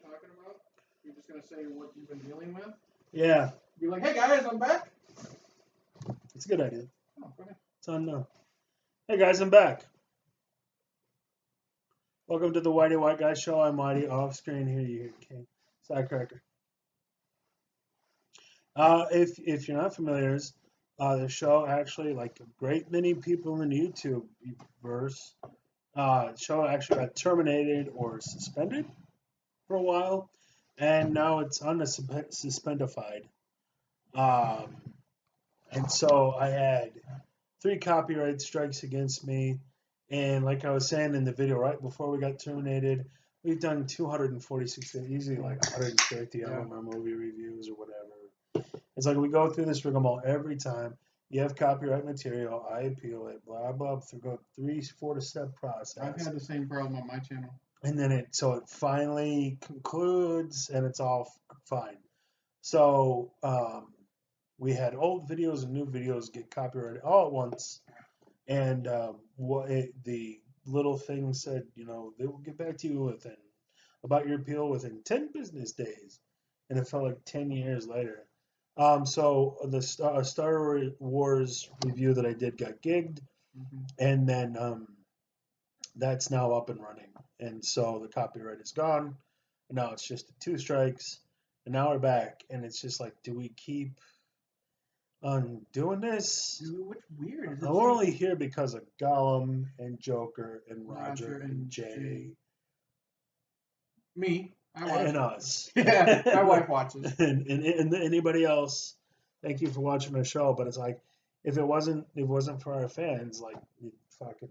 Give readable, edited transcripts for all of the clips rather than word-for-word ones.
talking about? You're just going to say what you've been dealing with? Yeah. You're like, hey guys, I'm back. It's a good idea. Oh, go ahead. It's on now. Hey guys, I'm back. Welcome to the Whitey White Guy Show. I'm Whitey. Off screen here, you hear King. Sidecracker. If you're not familiar, the show actually, like a great many people in the YouTube verse, show actually got terminated or suspended for a while, and now it's suspendified. And so I had 3 copyright strikes against me, and like I was saying in the video right before we got terminated, we've done 246, easily like 150 of them are movie reviews or whatever. It's like we go through this rigmarole every time. You have copyright material, I appeal it, blah blah, through a 3-4 step process. I've had the same problem on my channel. And then it finally concludes, and it's all fine. So we had old videos and new videos get copyrighted all at once, and the little thing said, you know, they will get back to you about your appeal within 10 business days, and it felt like 10 years later. So the Star Wars review that I did got gigged, and then that's now up and running, and so the copyright is gone, and now it's just 2 strikes, and now we're back, and it's just like, do we keep on doing this? Dude, what's weird is we're only here because of Gollum and Joker and Roger and Jay. Me. And us. Yeah, my wife watches. and anybody else, thank you for watching the show. But it's like, if it wasn't for our fans, like, fucking,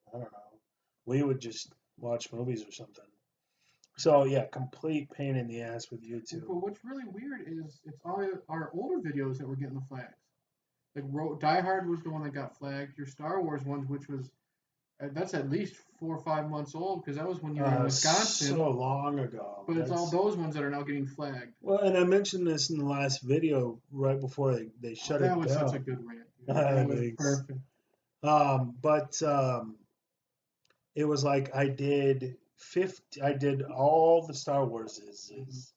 I don't know, we would just watch movies or something. So yeah, complete pain in the ass with YouTube. But what's really weird is it's all our older videos that were getting the flags. Like Die Hard was the one that got flagged. Your Star Wars ones, which was that's at least 4 or 5 months old, because that was when you were in Wisconsin. So long ago. But it's all those ones that are now getting flagged. Well, and I mentioned this in the last video right before they shut it down. That was such a good rant. That was perfect. But it was like I did all the Star Warses,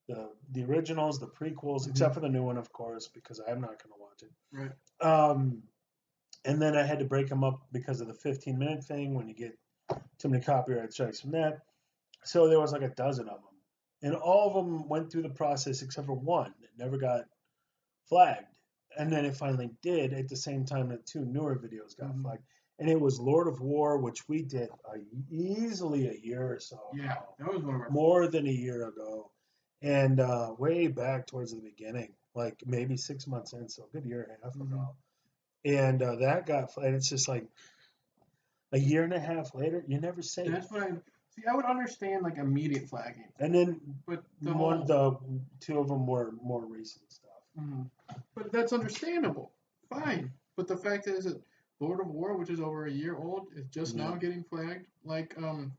the originals, the prequels, except for the new one, of course, because I'm not going to watch it. Right. And then I had to break them up because of the 15-minute thing when you get too many copyright strikes from that. So there was like a dozen of them. And all of them went through the process except for one that never got flagged. And then it finally did at the same time that 2 newer videos got flagged. And it was Lord of War, which we did easily a year or so ago. Yeah, that was one of our... More than a year ago. And way back towards the beginning, like maybe 6 months in, so a good year and a half ago. And that got flagged. It's just like a year and a half later, you never say. That's what I would understand, like, immediate flagging. And then but the 2 of them were more recent stuff. But that's understandable. Fine. But the fact is that Lord of War, which is over a year old, is just now getting flagged. Like I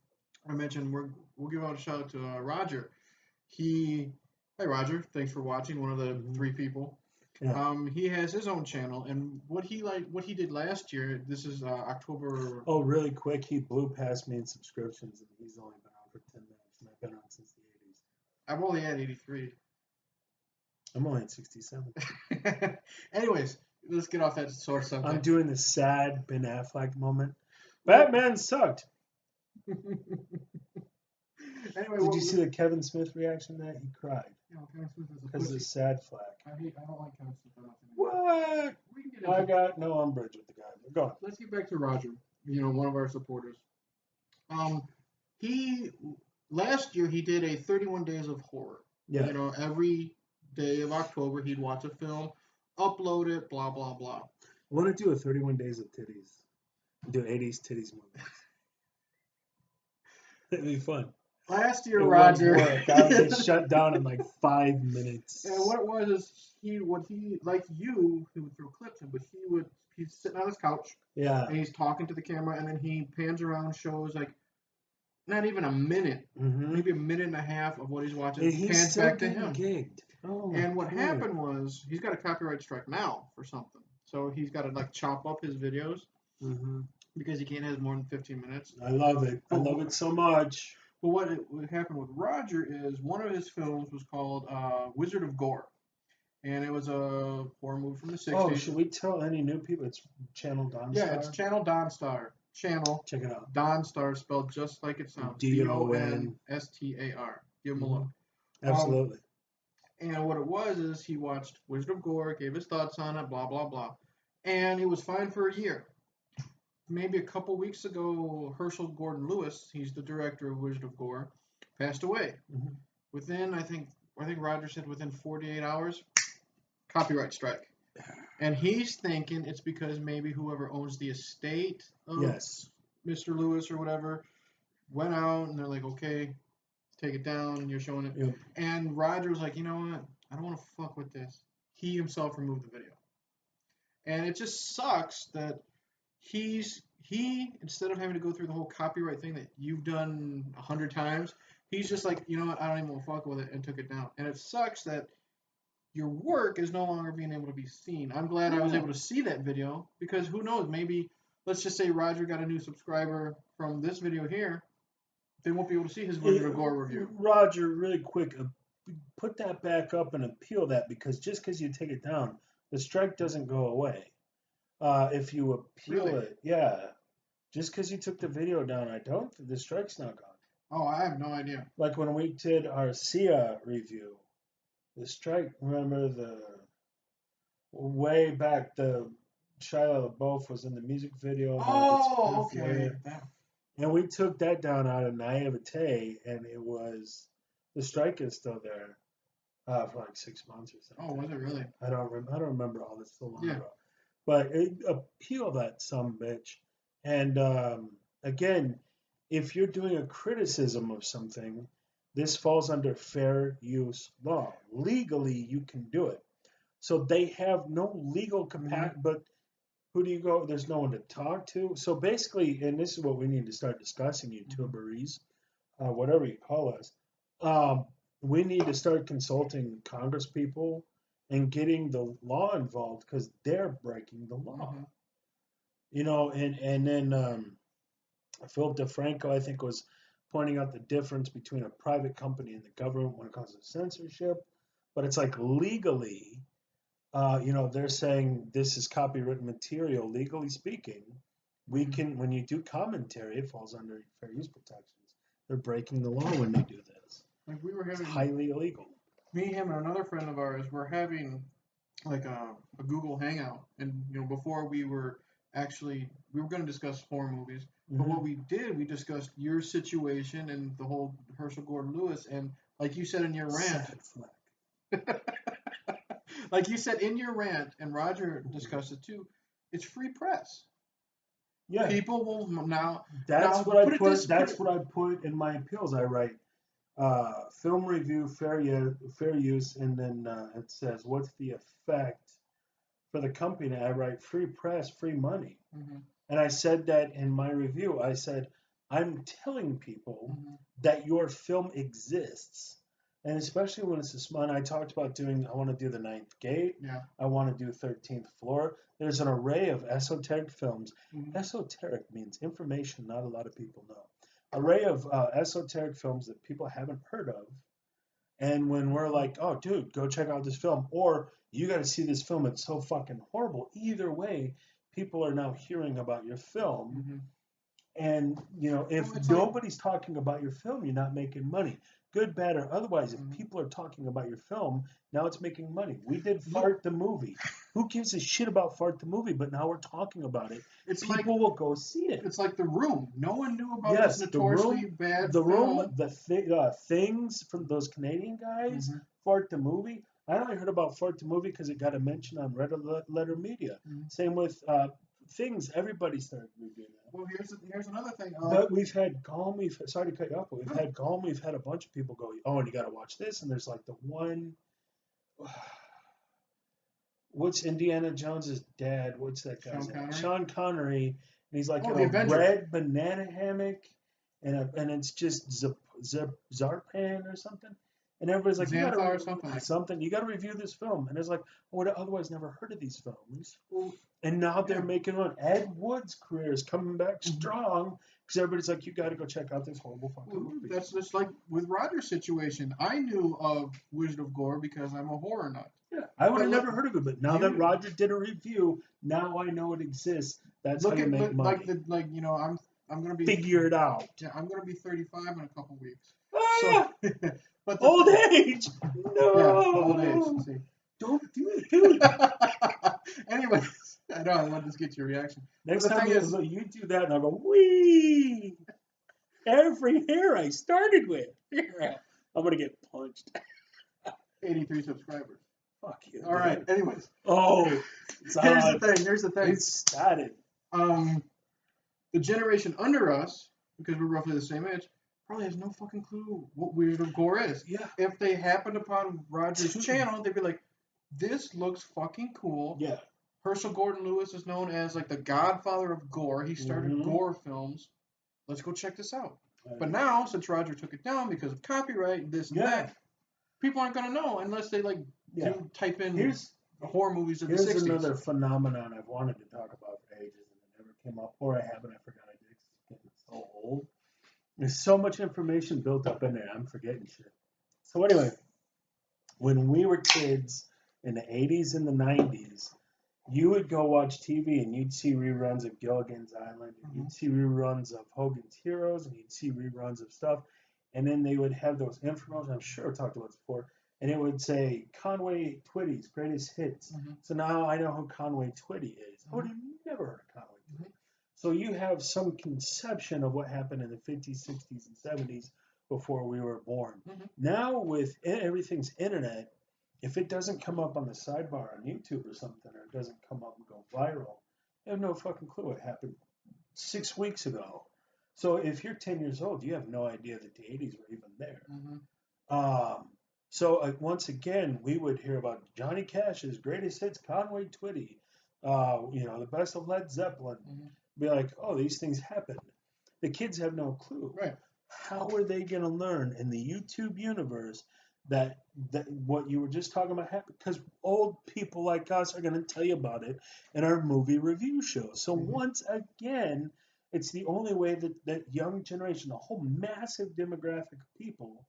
mentioned, we'll give out a shout out to Roger. Hi Roger, thanks for watching. One of the 3 people. Yeah. He has his own channel, and what he did last year. This is October. Oh, really quick, he blew past me in subscriptions, and he's only been on for 10 minutes, and I've been on since the 80s. I'm only at 83. I'm only at 67. Anyways, let's get off that sore subject. I'm doing the sad Ben Affleck moment. Batman sucked. Anyway, did you see the Kevin Smith reaction to that? He cried. Yeah, Kevin Smith is a because of the sad flack. I don't like Kevin Smith. What? We can get I got no umbrage with the guy. But go on. Let's get back to Roger. One of our supporters. Last year he did a 31 Days of Horror. Yeah. Every day of October he'd watch a film, upload it, blah blah blah. I want to do a 31 Days of Titties. Do 80s titties movies. It'd be fun. Last year, Roger, I would get shut down in like 5 minutes. And what it was is he like you, he would throw clips in, but he's sitting on his couch, and he's talking to the camera, and then he pans around, shows like not even a minute, maybe a minute and a half of what he's watching, and pans back to him. Gigged. Oh, and what happened was he's got a copyright strike now for something, so he's got to like chop up his videos because he can't have more than 15 minutes. I love it. I love it so much. But what happened with Roger is one of his films was called Wizard of Gore, and it was a horror movie from the 60s. Oh, should we tell any new people? It's Channel Donstar. Yeah, it's Channel Donstar. Channel. Check it out. Donstar, spelled just like it sounds. DONSTAR. Give him a look. Absolutely. And what it was is he watched Wizard of Gore, gave his thoughts on it, blah blah blah, and he was fine for a year. Maybe a couple weeks ago, Herschel Gordon Lewis, he's the director of Wizard of Gore, passed away. Mhm. Within, I think Roger said within 48 hours, copyright strike. And he's thinking it's because maybe whoever owns the estate of Yes. Mr. Lewis or whatever went out and they're like, okay, take it down, you're showing it. Yep. And Roger was like, you know what? I don't want to fuck with this. He himself removed the video. And it just sucks that he instead of having to go through the whole copyright thing that you've done 100 times, he's just like, you know what, I don't even want to fuck with it, and took it down. And it sucks that your work is no longer being able to be seen. I'm glad I was able to see that video, because who knows, maybe, let's just say Roger got a new subscriber from this video here, they won't be able to see his Wizard of Gore review. Roger, really quick, put that back up and appeal that, because just because you take it down, the strike doesn't go away. If you appeal it, yeah. Just because you took the video down, the strike's not gone. Oh, I have no idea. Like when we did our Sia review, the strike, remember way back, the Shia LaBeouf was in the music video. Oh, okay. And we took that down out of naivete, and the strike is still there for like 6 months or something. Oh, was it really? I don't remember all this so long Yeah. ago. But appeal that bitch. And again, if you're doing a criticism of something, this falls under fair use law. Legally, you can do it. So they have no legal capacity, but who do you go? There's no one to talk to. So basically, and this is what we need to start discussing, YouTuberies, whatever you call us. We need to start consulting Congress people and getting the law involved, because they're breaking the law. You know, and then Philip DeFranco, I think, was pointing out the difference between a private company and the government when it comes to censorship. But it's like legally, they're saying this is copyrighted material. Legally speaking, we can, when you do commentary, it falls under fair use protections. They're breaking the law when they do this. Like it's highly illegal. Me, him, and another friend of ours were having like a Google Hangout, and before we were going to discuss horror movies, but what we did, we discussed your situation and the whole Herschel Gordon Lewis, and like you said in your rant, like you said in your rant, and Roger discussed it too, it's free press. Yeah, people will now. That's what I put. That's what I put in my appeals. I write film review, fair use, and then it says what's the effect for the company. I write free press, free money, and I said that in my review. I said I'm telling people that your film exists, and especially when it's a small. And I talked about I want to do the Ninth Gate. Yeah. I want to do 13th Floor. There's an array of esoteric films. Esoteric means information not a lot of people know. Array of esoteric films that people haven't heard of. And when we're like, oh, dude, go check out this film, or you got to see this film, it's so fucking horrible. Either way, people are now hearing about your film. And, if nobody's talking about your film, you're not making money. Good, bad, or otherwise, if people are talking about your film, now it's making money. We did Fart the movie. Who gives a shit about Fart the movie? But now we're talking about it. People will go see it. It's like The Room. No one knew about this notoriously bad The film. Room, the things from those Canadian guys, Fart the movie. I only heard about Fart the movie because it got a mention on Red Letter Media. Same with Things. Everybody started reviewing that. Well, here's another thing. But we've had Calm. Sorry to cut you off, but we've had Calm. We've had a bunch of people go, oh, and you got to watch this. And there's like the one. What's Indiana Jones's dad? What's that guy's name? Sean Connery. And he's like in a red banana hammock, and it's just Zarpan or something. And everybody's like, you got to review this film. And it's like, I would have otherwise never heard of these films. And now they're making one. Ed Wood's career is coming back strong because everybody's like, you got to go check out this horrible fucking movie. That's just like with Roger's situation. I knew of Wizard of Gore because I'm a horror nut. Yeah, I would have But never heard of it, but now that Roger did a review, now I know it exists. That's how you make money. I'm gonna be Figure it out. Yeah, I'm gonna be 35 in a couple weeks. Ah! So, but Old age. No. Yeah, old age. See. Don't do it. Anyways, I know I wanted to get your reaction. Next time you do that, and I'll go, wee. Every hair I started with. I'm gonna get punched. 83 subscribers. Fuck you. All right. Anyways. Oh. Here's the thing. It started. The generation under us, because we're roughly the same age, probably has no fucking clue what Wizard of Gore is. Yeah. If they happened upon Roger's channel, they'd be like, "This looks fucking cool." Yeah. Herschel Gordon Lewis is known as like the godfather of gore. He started gore films. Let's go check this out. But now, since Roger took it down because of copyright, this and that, people aren't gonna know unless they do type in horror movies of the 60s. Here's another phenomenon I've wanted to talk about for ages and it never came up, or I haven't. I forgot I did. It's getting so old. There's so much information built up in there. I'm forgetting shit. So anyway, when we were kids in the 80s and the 90s, you would go watch TV and you'd see reruns of Gilligan's Island, and you'd see reruns of Hogan's Heroes, and you'd see reruns of stuff. And then they would have those infomercials. I'm sure I talked about this before. And it would say Conway Twitty's greatest hits. So now I know who Conway Twitty is. I would have never heard of Conway Twitty. So you have some conception of what happened in the 50s, 60s, and 70s before we were born. Now with everything's internet, if it doesn't come up on the sidebar on YouTube or something, or it doesn't come up and go viral, you have no fucking clue what happened 6 weeks ago. So if you're 10 years old, you have no idea that the 80s were even there. So once again, we would hear about Johnny Cash's greatest hits, Conway Twitty, the best of Led Zeppelin. Be like, oh, these things happened. The kids have no clue. Right. How are they going to learn in the YouTube universe that what you were just talking about happened? Because old people like us are going to tell you about it in our movie review shows. So once again, it's the only way that young generation, the whole massive demographic of people,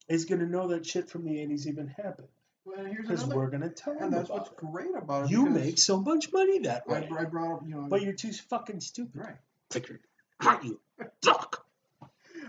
is going to know that shit from the 80s even happened. Because we're going to tell them about it. And that's what's great about it. You make so much money that way. I brought up, but you're too fucking stupid. Right. Like, you duck.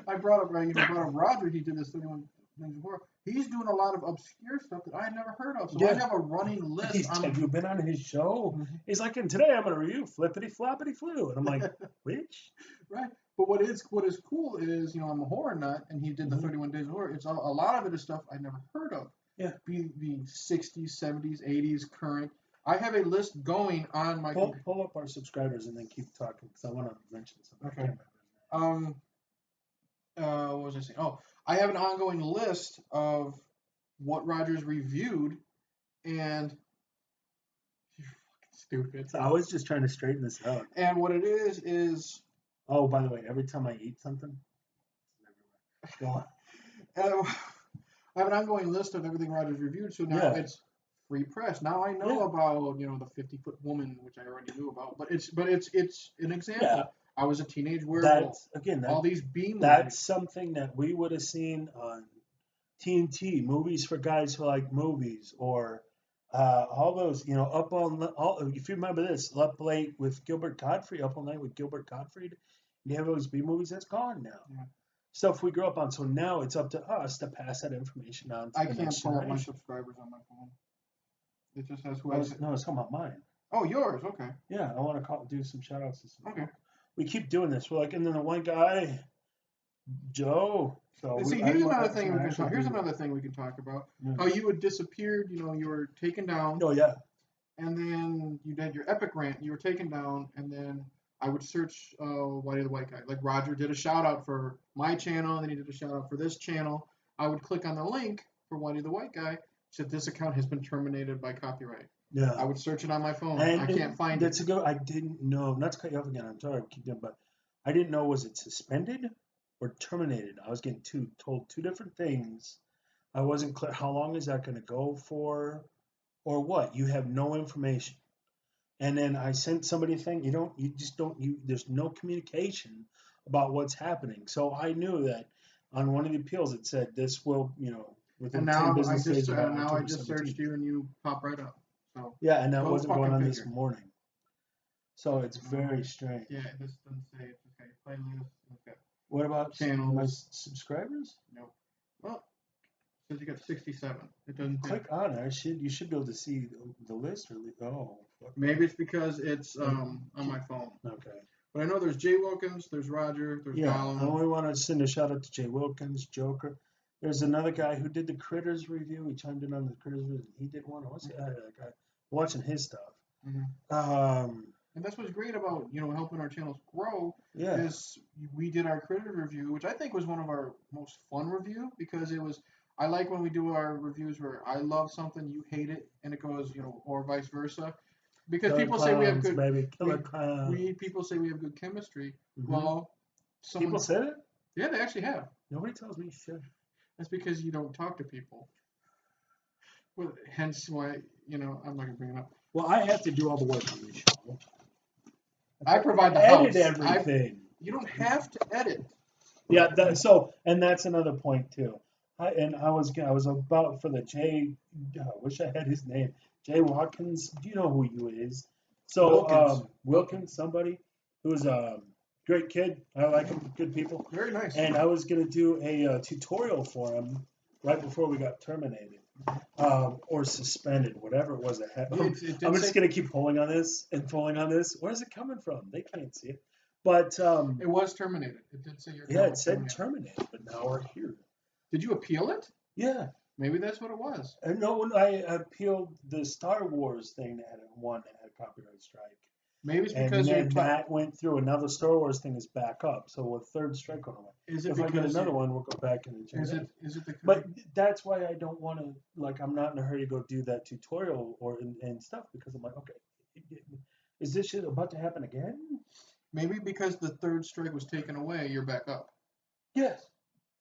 I brought up Roger. He did this 31 things before. He's doing a lot of obscure stuff that I had never heard of. So I have a running list. Have you been on his show? He's like, and today I'm going to review Flippity Floppity Flu. And I'm like, which? Right. But what is cool is, I'm a horror nut, and he did the 31 Days of Horror. It's a lot of it is stuff I never heard of. Yeah. Being 60s, 70s, 80s, current. I have a list going on my... Pull up our subscribers and then keep talking, because I want to mention something. Okay. What was I saying? Oh, I have an ongoing list of what Roger's reviewed, and... You're fucking stupid. So I was just trying to straighten this out. And what it is... Oh, by the way, every time I eat something, it's everywhere. Go on. I have an ongoing list of everything Roger's reviewed, so now it's free press. Now I know about the 50-foot woman, which I already knew about, but it's an example. Yeah. I was a teenage werewolf. All these B movies. That's something that we would have seen on TNT, movies for guys who like movies, or all those, Up All. If you remember this, Up Late with Gilbert Gottfried, Up All Night with Gilbert Gottfried. You have those B movies. That's gone now. Yeah. Stuff we grew up on. So now it's up to us to pass that information on to the next generation. I can't pull up my subscribers on my phone. It just has who No, it's talking about mine. Oh, yours. Okay. Yeah, I want to do some shout outs. Okay. We keep doing this. We're like, and then the one guy, Joe. So here's another thing we can talk about. Yeah. How you had disappeared. You were taken down. Oh yeah. And then you did your epic rant. You were taken down, and then I would search Whitey the White Guy. Like Roger did a shout out for my channel, and then he did a shout out for this channel. I would click on the link for Whitey the White Guy. Said this account has been terminated by copyright. Yeah. I would search it on my phone. I can't find it. That's a good. I didn't know. Not to cut you off again. I'm sorry. I keep doing, but I didn't know, was it suspended or terminated? I was getting told two different things. I wasn't clear. How long is that going to go for, or what? You have no information. And then I sent somebody a thing. There's no communication about what's happening. So I knew that on one of the appeals it said this will, within 10 business days or by now I October just 17th. searched you and you pop right up. So Yeah, and that go wasn't going fucking on figure. this morning. So it's very strange. Yeah, this doesn't say it's okay. Playlist. Okay. What about Channels. my subscribers? No. Well, it says you got 67. It doesn't. Click on it. You should be able to see the list. Fuck. Maybe it's because it's on my phone. Okay. But I know there's Jay Wilkins, there's Roger, there's Gollum. And we want to send a shout out to Jay Wilkins, Joker. There's another guy who did the Critters review. He chimed in on the Critters review. He did one. What's the other guy? Watching his stuff. And that's what's great about helping our channels grow. Yeah. Is we did our Critters review, which I think was one of our most fun review because it was. I like when we do our reviews where I love something, you hate it, and it goes or vice versa. Because people say we have good people say we have good chemistry. Mm-hmm. Well, people said it. Yeah, they actually have. Nobody tells me shit. That's because you don't talk to people. Well, hence why I'm not gonna bring it up. Well, I have to do all the work on this show. I provide the edit everything. You don't have to edit. Yeah. And that's another point too. I was about for the Jay. I wish I had his name. Jay Watkins, do you know who he is? So Wilkins, somebody who's a great kid. I like him, good people. Very nice. And I was gonna do a tutorial for him right before we got terminated, or suspended, whatever it was that happened. I'm just gonna keep pulling on this. Where's it coming from? They can't see it. But it was terminated. It did say it said terminated, but now we're here. Did you appeal it? Yeah. Maybe that's what it was. No, I appealed the Star Wars thing that had a copyright strike. Maybe it's because that went through. Another Star Wars thing is back up, so a third strike on it. If I get another one, we'll go back and change it. Is it the? But that's why I don't want to. I'm not in a hurry to go do that tutorial and stuff because I'm like, okay, is this shit about to happen again? Maybe because the third strike was taken away, you're back up. Yes.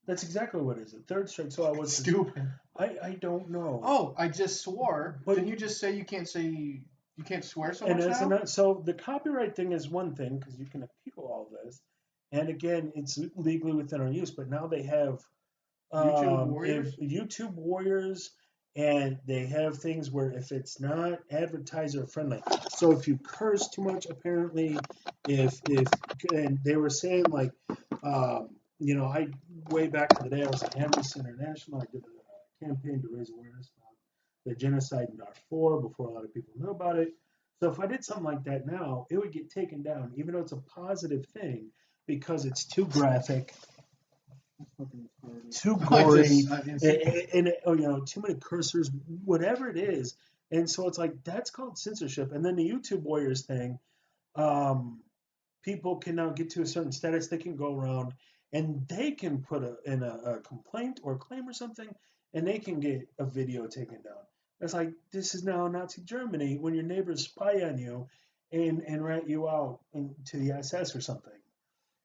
That's exactly what it is. The third strike. So I was stupid. I don't know. Oh, I just swore. But didn't you just say you can't swear so much now? So the copyright thing is one thing because you can appeal all this, and again, it's legally within our use. But now they have YouTube Warriors, and they have things where if it's not advertiser friendly. So if you curse too much, apparently, and they were saying like. I way back to the day I was at Amnesty International. I did a campaign to raise awareness about the genocide in Darfur before a lot of people knew about it. So if I did something like that now, it would get taken down, even though it's a positive thing, because it's too graphic, too gory, and too many cursors, whatever it is. And so it's like that's called censorship. And then the YouTube Warriors thing, people can now get to a certain status. They can go around. And they can put in a complaint or a claim or something, and they can get a video taken down. It's like, this is now Nazi Germany when your neighbors spy on you and rat you out to the SS or something.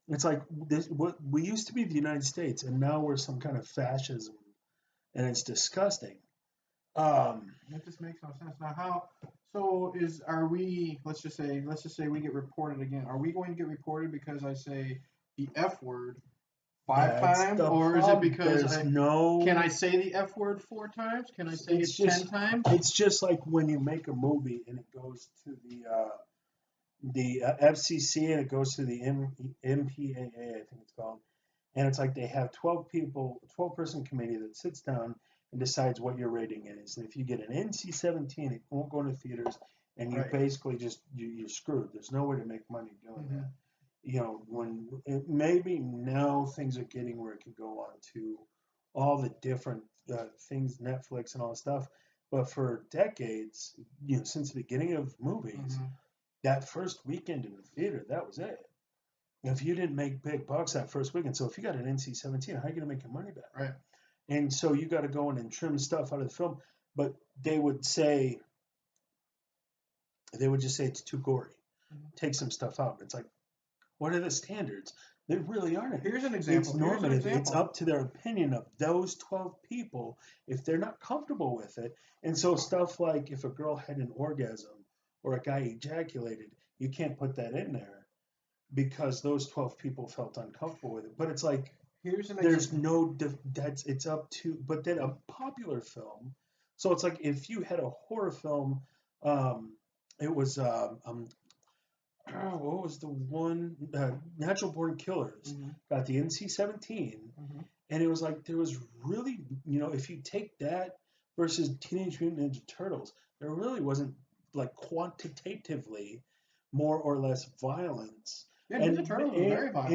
It's like, what we used to be the United States, and now we're some kind of fascism, and it's disgusting. That just makes no sense. Now, let's just say we get reported again. Are we going to get reported because I say the F word 5 times, or is it because can I say the F word 4 times? Can I say it 10 times? It's just like when you make a movie and it goes to the FCC and it goes to the MPAA, I think it's called, and it's like they have 12-person committee that sits down and decides what your rating is. And if you get an NC-17, it won't go into theaters, and you basically just you're screwed. There's no way to make money doing that. When maybe now things are getting where it can go on to all the different things, Netflix and all that stuff. But for decades, since the beginning of movies, that first weekend in the theater, that was it. If you didn't make big bucks that first weekend, so if you got an NC-17, how are you going to make your money back? Right. And so you got to go in and trim stuff out of the film. But they would just say it's too gory. Take some stuff out. It's like, what are the standards? They really aren't. Here's an example. It's normative. It's up to their opinion of those 12 people if they're not comfortable with it. And so stuff like if a girl had an orgasm or a guy ejaculated, you can't put that in there. because those 12 people felt uncomfortable with it. But it's like, Here's an there's example. no, it's up to, but then a popular film. So it's like if you had a horror film, it was, what was the one? Natural Born Killers Mm-hmm. got the NC-17, Mm-hmm. and it was like there was really, if you take that versus Teenage Mutant Ninja Turtles, there really wasn't like quantitatively more or less violence. Yeah, Ninja And Turtles was very violent.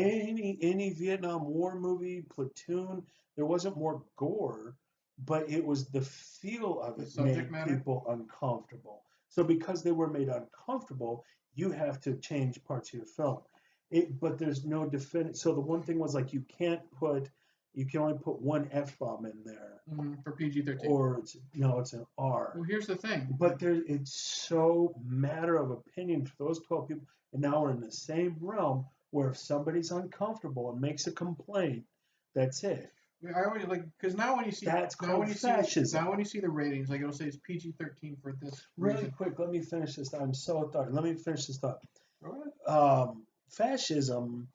any Vietnam War movie, Platoon, there wasn't more gore, but it was the feel of The it subject made matter. people uncomfortable. So because they were made uncomfortable, you have to change parts of your film. But there's no definitive. So the one thing was like you can only put one F-bomb in there, For PG-13. or it's an R. Well, here's the thing. But it's so matter of opinion for those 12 people, and now we're in the same realm where if somebody's uncomfortable and makes a complaint, that's it. I always because now when you see fascism. Now when you see the ratings, like it'll say it's PG-13 for this Really reason. quick, let me finish this. I'm so thought. Let me finish this thought. Go ahead. Fascism,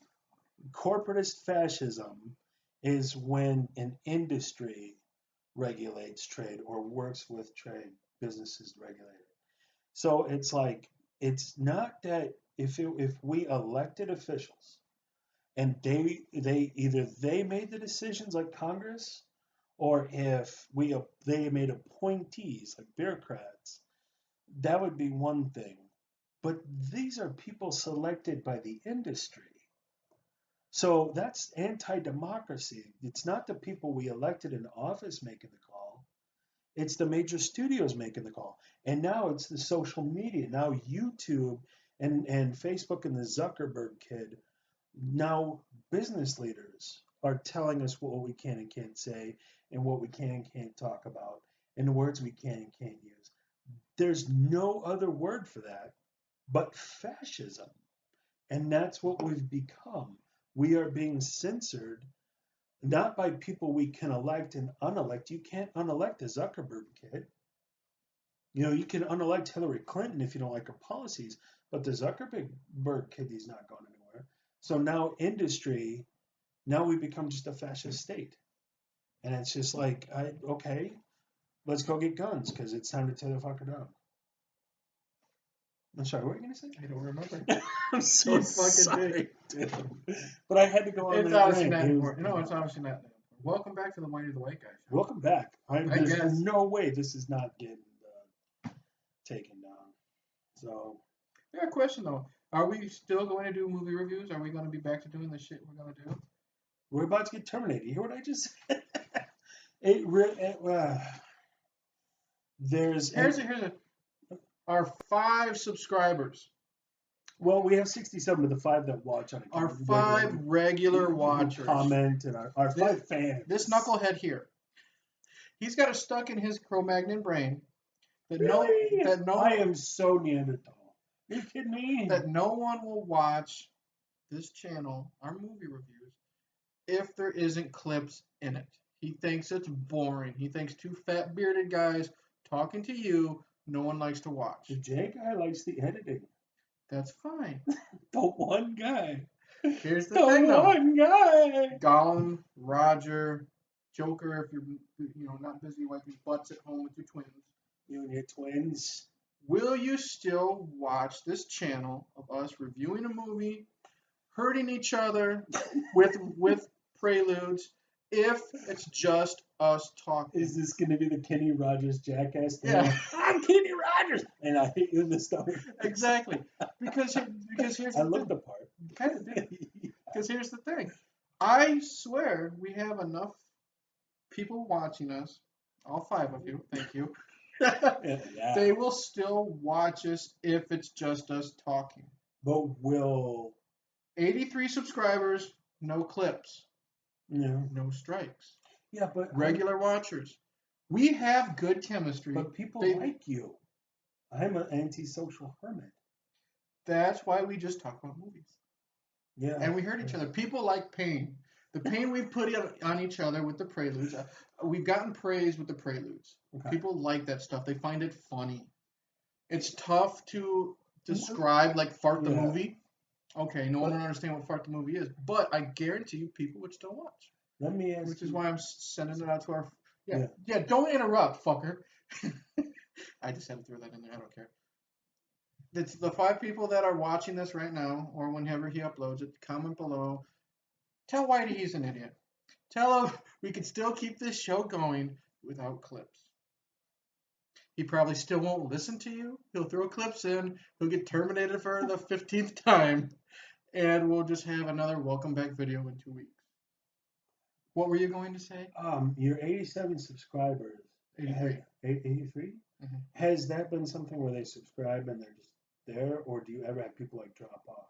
corporatist fascism, is when an industry regulates trade or works with trade, businesses regulate it. So it's like, it's not that if we elected officials and they either they made the decisions like Congress, or if they made appointees like bureaucrats, that would be one thing. But these are people selected by the industry. So that's anti-democracy. It's not the people we elected in office making the call. It's the major studios making the call. And now it's the social media. Now YouTube and Facebook and the Zuckerberg kid, now business leaders are telling us what we can and can't say, and what we can and can't talk about, and the words we can and can't use. There's no other word for that but fascism. And that's what we've become. We are being censored, not by people we can elect and unelect. You can't unelect a Zuckerberg kid. You can unelect Hillary Clinton if you don't like her policies, but the Zuckerberg kid, he's not going anywhere. So now we become just a fascist state. And it's just like, okay, let's go get guns because it's time to tear the fucker down. I'm sorry, what were you going to say? I don't remember. I'm so sorry, dude. But I had to go on It's that obviously rant. not important. No, it's obviously not that important. Welcome back to the Whitey the White Guy show. Welcome back. There's guess. no way this is not getting taken down. So. I got a question though. Are we still going to do movie reviews? Are we going to be back to doing the shit we're going to do? We're about to get terminated. You hear what I just said? Here's our 5 subscribers. Well, we have 67 of the 5 that watch on our 5 regular watchers. Comment, and our 5 fans. This knucklehead here. He's got it stuck in his Cro-Magnon brain that I am so Neanderthal. Are you kidding me? That no one will watch this channel, our movie reviews, if there isn't clips in it. He thinks it's boring. He thinks 2 fat bearded guys talking to you, no one likes to watch. The J guy likes the editing. That's fine. The one guy. Here's the thing, though. The one guy. Gollum, Roger, Joker, if you're not busy wiping butts at home with your twins. You and your twins. Will you still watch this channel of us reviewing a movie, hurting each other with preludes, if it's just us talking? Is this going to be the Kenny Rogers jackass thing? Yeah. I'm Kenny Rogers, and I hit you in the stomach. Exactly. Because here's I love the part. Kind of do. Because here's the thing. I swear we have enough people watching us, all 5 of you, thank you. Yeah. They will still watch us if it's just us talking. But will 83 subscribers, no clips. Yeah. No strikes. Yeah, but regular watchers. We have good chemistry. But people like you. I'm an antisocial hermit. That's why we just talk about movies. Yeah. And we hurt each other. People like pain. The pain we put on each other with the preludes. We've gotten praise with the preludes. Okay. People like that stuff. They find it funny. It's tough to describe, like fart the movie. Okay, no one would understand what Fart the Movie is, but I guarantee you people would still watch. Let me ask Which you. is why I'm sending it out to our. Yeah. Yeah, don't interrupt, fucker. I just had to throw that in there. I don't care. It's the 5 people that are watching this right now, or whenever he uploads it, comment below. Tell Whitey he's an idiot. Tell him we can still keep this show going without clips. He probably still won't listen to you. He'll throw clips in. He'll get terminated for the 15th time. And we'll just have another welcome back video in 2 weeks. What were you going to say? Your 87 subscribers. 83. 83? Mhm. Has that been something where they subscribe and they're just there, or do you ever have people like drop off?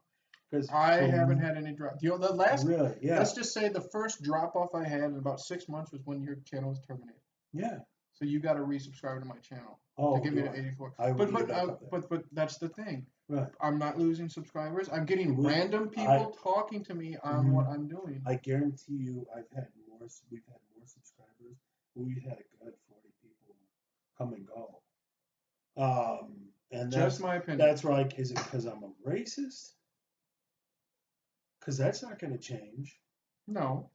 Because I haven't had any drop. The last, really, yeah, let's just say the first drop off I had in about 6 months was when your channel was terminated. yeah. So you got to resubscribe to my channel Oh, to get me do to I? 84. I will get back up there. But that's the thing. Right. I'm not losing subscribers. I'm getting random people talking to me on what I'm doing. I guarantee you, we've had more subscribers. We've had a good 40 people come and go. And Just my opinion. That's like, is it because I'm a racist? Because that's not going to change. No.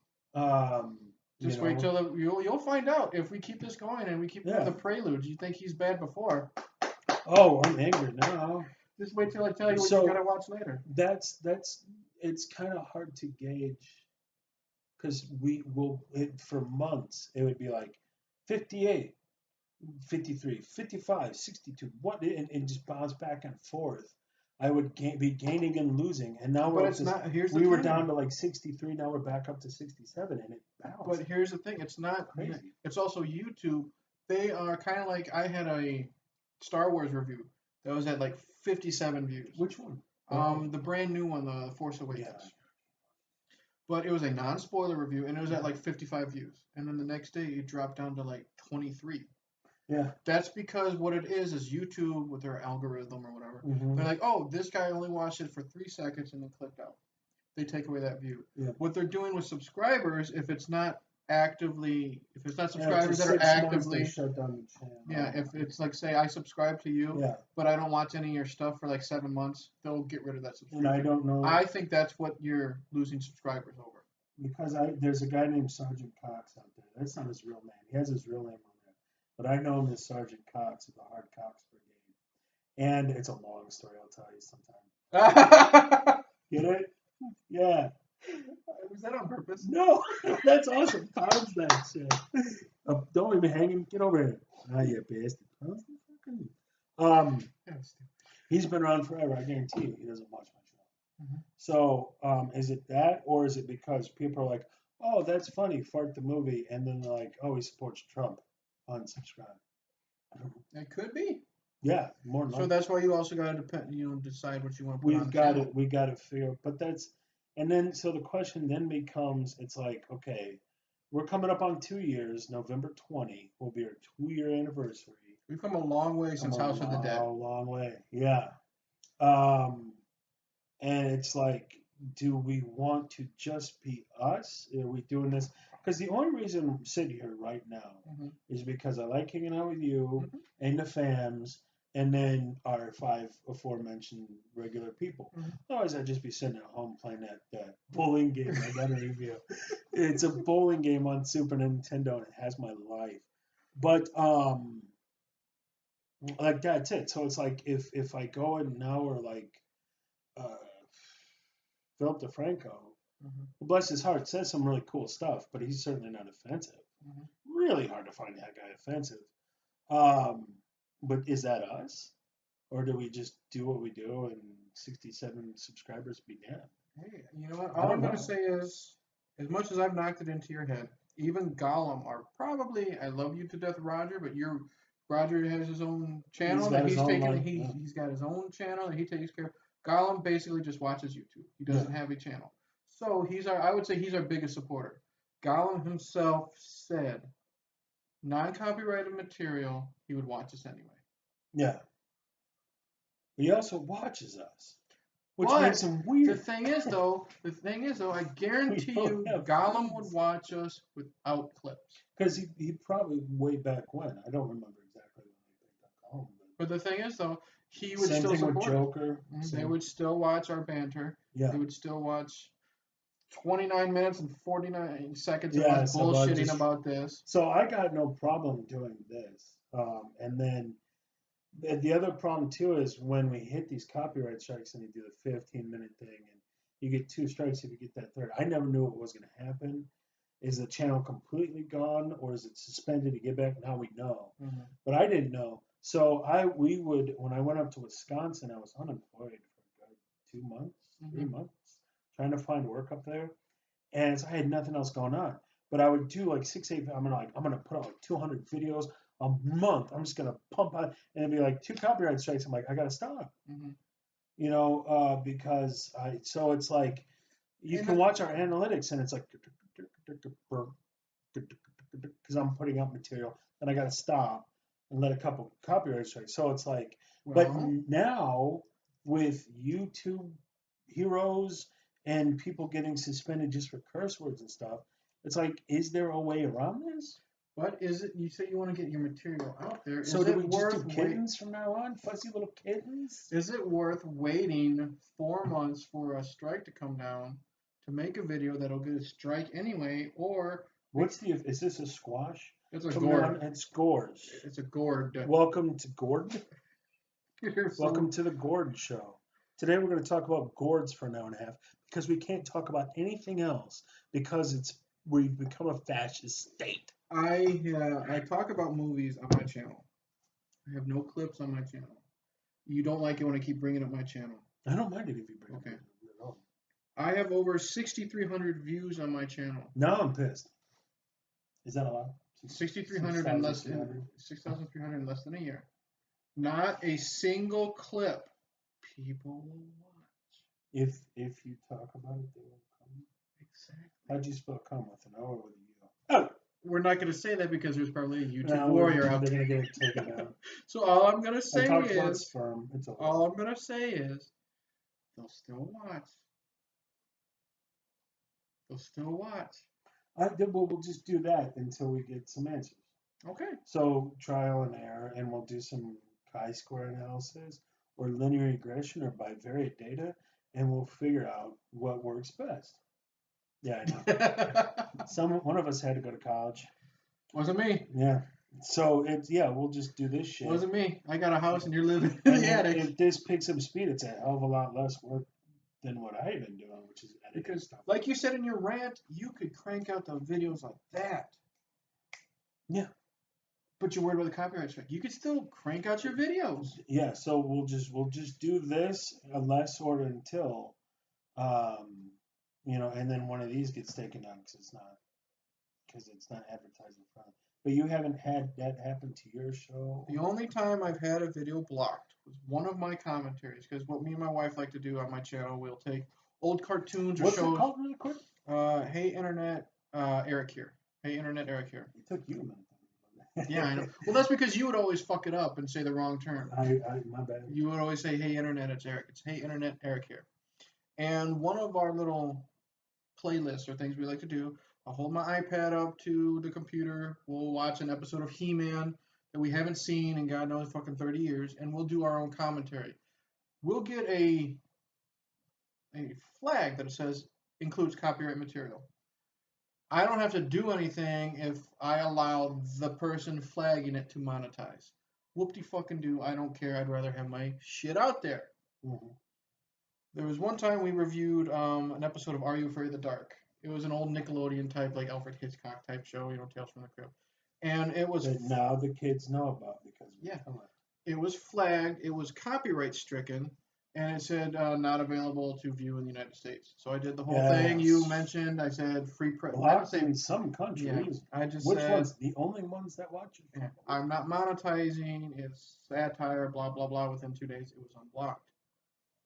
Just wait till you'll find out if we keep this going and we keep doing the preludes. You think he's bad before? Oh, I'm angry now. Just wait till I tell you what you're gonna watch later. It's kind of hard to gauge because for months it would be like 58, 53, 55, 62, what, and just bounce back and forth. I would be gaining and losing, and now we were down to like 63. Now we're back up to 67, and it bounced. But here's the thing: it's not crazy. It's also YouTube. They are kind of like, I had a Star Wars review that was at like 57 views. Which one? The brand new one, the Force Awakens. Yeah. But it was a non-spoiler review, and it was at like 55 views, and then the next day it dropped down to like 23. Yeah. That's because what it is YouTube with their algorithm or whatever. They're like, oh, this guy only watched it for 3 seconds and then clicked out. They take away that view. Yeah. What they're doing with subscribers, if it's not subscribers that are actively shut down the channel. Yeah, if it's like, say I subscribe to you, but I don't watch any of your stuff for like 7 months, they'll get rid of that subscription. And I don't know. I think that's what you're losing subscribers over. Because there's a guy named Sergeant Cox out there. That's not his real name. He has his real name on there. But I know him as Sergeant Cox of the Hard Cox Brigade. And it's a long story, I'll tell you sometime. Get it? Yeah. Was that on purpose? No. That's awesome. Pounds that shit. Don't leave me hanging. Get over here. Ah, you bastard. He's been around forever. I guarantee you he doesn't watch my show. Mm-hmm. So is it that, or is it because people are like, oh, that's funny, Fart the Movie, and then they're like, oh, he supports Trump, unsubscribe? It could be. Yeah, more than so that's why you also got to decide what you want to put on the channel. We got to figure, but and then so the question then becomes, it's like, okay, we're coming up on 2 years. November 20 will be our 2-year anniversary. We've come a long way since House of the Dead. A long way, yeah. And it's like, do we want to just be us? Are we doing this? Because the only reason I'm sitting here right now is because I like hanging out with you and the fams, and then our 5 aforementioned regular people. Otherwise, I'd just be sitting at home playing that bowling game I got to review. It's a bowling game on Super Nintendo, and it has my life. But like that's it. So it's like if I go and now we're like Philip DeFranco, bless his heart, says some really cool stuff, but he's certainly not offensive. Really hard to find that guy offensive. But is that us? Or do we just do what we do and 67 subscribers be damned? Hey, you know what? All I'm going to say is, as much as I've knocked it into your head, even Gollum are probably, I love you to death, Roger, but Roger has his own channel that he's taking. He's got his own channel that he takes care of. Gollum basically just watches YouTube. He doesn't have a channel. So I would say he's our biggest supporter. Gollum himself said, non-copyrighted material, he would watch us anyway. Yeah. But he also watches us, which makes him weird. The thing is though, I guarantee you Gollum would watch us without clips. Because he probably, way back when, I don't remember exactly when he picked up Gollum. But the thing is, though, he would Same still thing with support Joker. it. They would still watch our banter. Yeah. They would still watch 29 minutes and 49 seconds of Yeah, us bullshitting about this. So I got no problem doing this. And then the other problem too is when we hit these copyright strikes and you do the 15-minute thing and you get 2 strikes if you get that third. I never knew what was going to happen. Is the channel completely gone or is it suspended to get back? And how we know? Mm-hmm. But I didn't know. So we would, when I went up to Wisconsin, I was unemployed for 2 months, 3 months, trying to find work up there. And so I had nothing else going on. But I would do like 6, 8, I'm gonna put out like 200 videos a month. I'm just gonna pump out, and it'd be like 2 copyright strikes. I'm like, I gotta stop. You know, because so it's like you can watch our analytics, and it's like because I'm putting out material, and I gotta stop and let a couple copyright strikes. So it's like, but now with YouTube heroes and people getting suspended just for curse words and stuff, it's like, is there a way around this? What is it? You say you want to get your material out there. So do we just do kittens from now on? Fuzzy little kittens? Is it worth waiting 4 months for a strike to come down to make a video that'll get a strike anyway? Or is this a squash? It's a gourd. It's gourds. It's a gourd. Welcome to Gourd. Welcome to the Gourd Show. Today we're going to talk about gourds for an hour and a half because we can't talk about anything else because we've become a fascist state. I talk about movies on my channel. I have no clips on my channel. You don't like it when I keep bringing up my channel. I don't mind it if you bring it up. Okay. I have over 6,300 views on my channel. Now I'm pissed. Is that a lot? 6,300 in less than 6,300 in less than a year. Not a single clip. People will watch. If you talk about it, they will come. Exactly. How'd you spell come with an O or with a U? Oh. We're not going to say that because there's probably a YouTube warrior out there. They're going to get it taken down. So all I'm going to say is sperm. All I'm going to say is they'll still watch. They'll still watch. We'll just do that until we get some answers. Okay. So trial and error, and we'll do some chi-square analysis or linear regression or bivariate data, and we'll figure out what works best. Yeah, I know. One of us had to go to college. Wasn't me. Yeah. So we'll just do this shit. Wasn't me. I got a house and you're living in the attic. If this picks up speed, it's a hell of a lot less work than what I've been doing, which is editing because stuff. Like you said in your rant, you could crank out the videos like that. Yeah. But you're worried about the copyright strike. You could still crank out your videos. Yeah, so we'll just do this less order until and then one of these gets taken down because it's not advertising friendly. But you haven't had that happen to your show? The only time I've had a video blocked was one of my commentaries, because what me and my wife like to do on my channel, we'll take old cartoons or What's shows. What's it called really quick? Hey Internet, Eric here. Hey Internet, Eric here. It took you a minute. Yeah, I know. Well, that's because you would always fuck it up and say the wrong term. My bad. You would always say, hey Internet, it's Eric. It's Hey Internet, Eric here. And one of our little playlists or things we like to do, I'll hold my iPad up to the computer, we'll watch an episode of He-Man that we haven't seen in God knows fucking 30 years, and we'll do our own commentary. We'll get a flag that says includes copyright material. I don't have to do anything if I allow the person flagging it to monetize. Whoop-de-fucking-do, I don't care, I'd rather have my shit out there. Mm-hmm. There was one time we reviewed an episode of Are You Afraid of the Dark? It was an old Nickelodeon type, like Alfred Hitchcock type show, Tales from the Crypt. And it was... That now the kids know about because... It was flagged, it was copyright stricken, and it said not available to view in the United States. So I did the whole thing you mentioned. I said free press. Blocked in some countries. Yeah, I just Which ones? The only ones that watch it? Yeah, I'm not monetizing. It's satire, blah, blah, blah. Within 2 days, it was unblocked.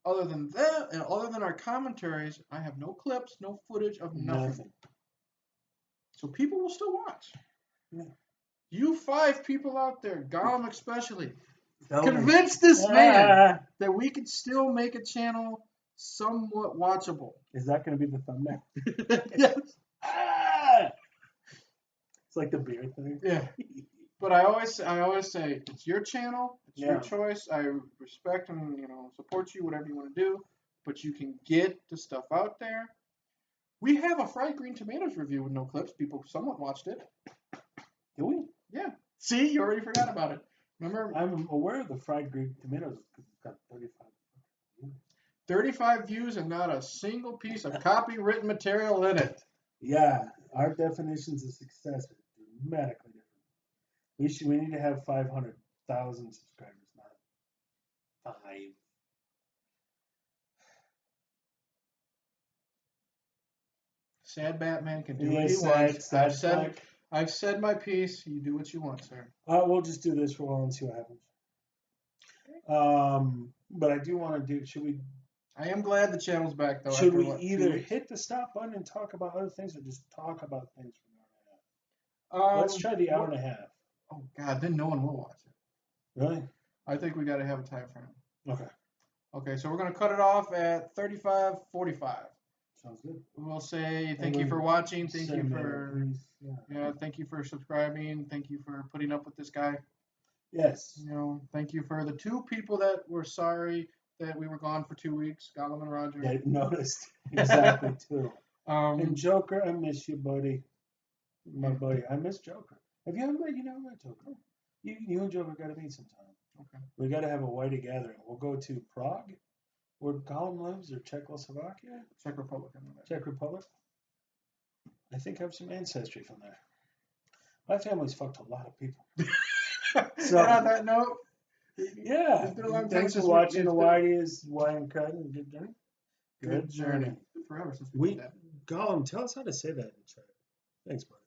Other than that, and other than our commentaries, I have no clips, no footage of nothing. So people will still watch. Yeah. You 5 people out there, Gollum especially, convince this man that we could still make a channel somewhat watchable. Is that going to be the thumbnail? Yes. It's like the beer thing. Yeah. But I always say it's your channel, it's your Yeah. choice. I respect and support you, whatever you want to do. But you can get the stuff out there. We have a fried green tomatoes review with no clips. People somewhat watched it. Do we? Yeah. See, you already forgot about it. Remember? I'm aware of the fried green tomatoes. It's got 35 views and not a single piece of copywritten material in it. Yeah, our definitions of success are dramatically different. We need to have 500,000 subscribers, not 5. Sad Batman can do Yeah, what he wants. sad I've said my piece. You do what you want, sir. We'll just do this for a while and see what happens. But I do want to do. Should we? I am glad the channel's back though. Should after, we what, 2 either weeks? hit the stop button and talk about other things, or just talk about things for an hour and a half? Um, Let's try the hour and a half. Oh God, then no one will watch it. Really? I think we got to have a time frame. Okay. Okay, so we're gonna cut it off at 35:45. Sounds good. We'll say thank you for watching. Thank you for Yeah. thank you for subscribing. Thank you for putting up with this guy. Yes. Thank you for the 2 people that were sorry that we were gone for 2 weeks, Gollum and Roger. I noticed exactly too. Um, And Joker, I miss you, buddy. My buddy, I miss Joker. Have you ever met? You never met Joker. You and Joker got to meet sometime. Okay. We got to have a Whitey gathering. We'll go to Prague, where Gollum lives, or Czechoslovakia. Czech Republic. I know that. Czech Republic. I think I have some ancestry from there. My family's fucked a lot of people. So and on that note, yeah. it's been a long time Thanks for since watching the it's been- Whitey's Wine Cut and Good Journey. Good journey. Forever since we did that. Gollum, tell us how to say that in the chat. Thanks, buddy.